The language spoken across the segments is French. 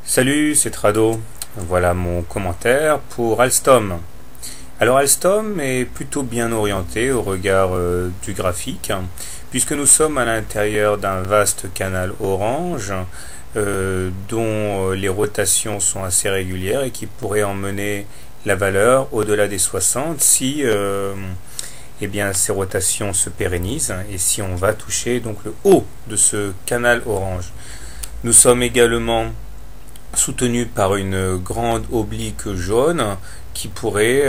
Salut, c'est Trado. Voilà mon commentaire pour Alstom. Alors Alstom est plutôt bien orienté au regard du graphique, puisque nous sommes à l'intérieur d'un vaste canal orange dont les rotations sont assez régulières et qui pourrait emmener la valeur au-delà des 60 si eh bien, ces rotations se pérennisent et si on va toucher donc le haut de ce canal orange. Nous sommes également soutenu par une grande oblique jaune qui pourrait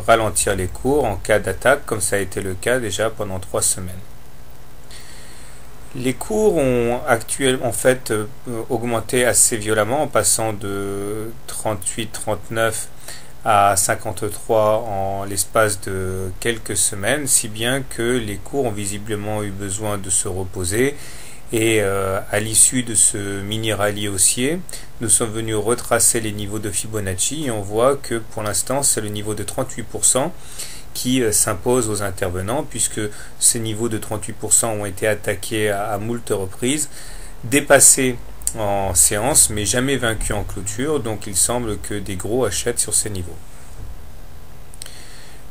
ralentir les cours en cas d'attaque, comme ça a été le cas déjà pendant 3 semaines. Les cours ont actuellement en fait augmenté assez violemment en passant de 38-39 à 53 en l'espace de quelques semaines, si bien que les cours ont visiblement eu besoin de se reposer. Et à l'issue de ce mini rallye haussier, nous sommes venus retracer les niveaux de Fibonacci et on voit que pour l'instant c'est le niveau de 38% qui s'impose aux intervenants, puisque ces niveaux de 38% ont été attaqués à moult reprises, dépassés en séance mais jamais vaincus en clôture, donc il semble que des gros achètent sur ces niveaux.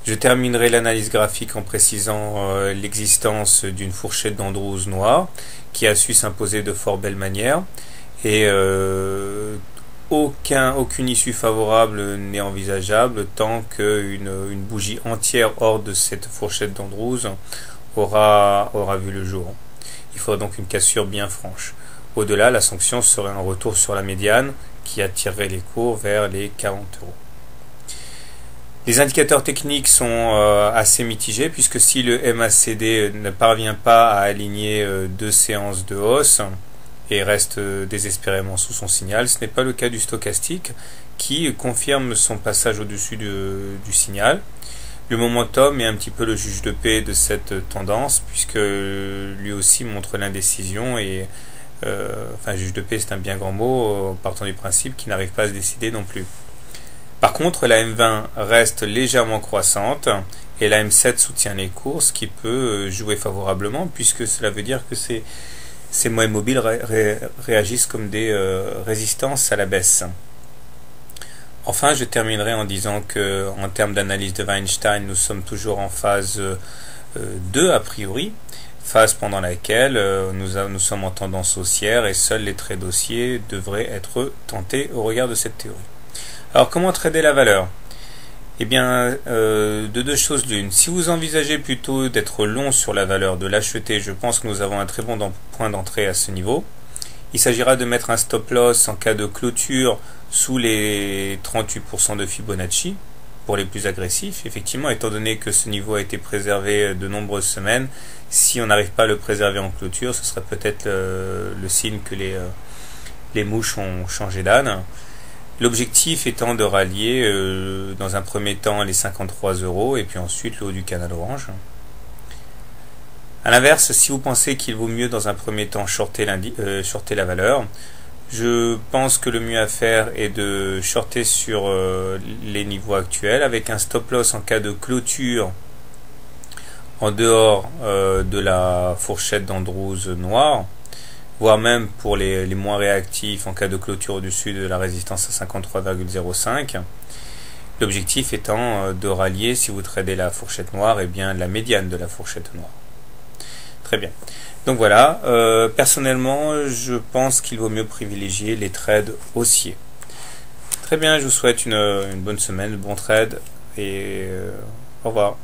Je terminerai l'analyse graphique en précisant l'existence d'une fourchette d'Andrews noire qui a su s'imposer de fort belle manière et aucune issue favorable n'est envisageable tant qu'une bougie entière hors de cette fourchette d'Andrews aura vu le jour. Il faudra donc une cassure bien franche. Au-delà, la sanction serait un retour sur la médiane qui attirerait les cours vers les 40 euros. Les indicateurs techniques sont assez mitigés, puisque si le MACD ne parvient pas à aligner 2 séances de hausse et reste désespérément sous son signal, ce n'est pas le cas du stochastique qui confirme son passage au-dessus du signal. Le momentum est un petit peu le juge de paix de cette tendance, puisque lui aussi montre l'indécision et enfin, juge de paix c'est un bien grand mot, partant du principe qu'il n'arrive pas à se décider non plus. Par contre, la M20 reste légèrement croissante et la M7 soutient les cours, ce qui peut jouer favorablement, puisque cela veut dire que ces moyens mobiles réagissent comme des résistances à la baisse. Enfin, je terminerai en disant que, en termes d'analyse de Weinstein, nous sommes toujours en phase 2 a priori, phase pendant laquelle nous sommes en tendance haussière et seuls les trades haussiers devraient être tentés au regard de cette théorie. Alors comment trader la valeur? Eh bien, de deux choses l'une. Si vous envisagez plutôt d'être long sur la valeur, de l'acheter, je pense que nous avons un très bon point d'entrée à ce niveau. Il s'agira de mettre un stop loss en cas de clôture sous les 38% de Fibonacci, pour les plus agressifs. Effectivement, étant donné que ce niveau a été préservé de nombreuses semaines, si on n'arrive pas à le préserver en clôture, ce serait peut-être le signe que les mouches ont changé d'âne. L'objectif étant de rallier dans un premier temps les 53 euros et puis ensuite le haut du canal orange. A l'inverse, si vous pensez qu'il vaut mieux dans un premier temps shorter la valeur, je pense que le mieux à faire est de shorter sur les niveaux actuels avec un stop loss en cas de clôture en dehors de la fourchette d'Andrews noire, voire même pour les moins réactifs en cas de clôture au-dessus de la résistance à 53,05. L'objectif étant de rallier, si vous tradez la fourchette noire, et bien la médiane de la fourchette noire. Très bien. Donc voilà, personnellement, je pense qu'il vaut mieux privilégier les trades haussiers. Très bien, je vous souhaite une bonne semaine, bon trade et au revoir.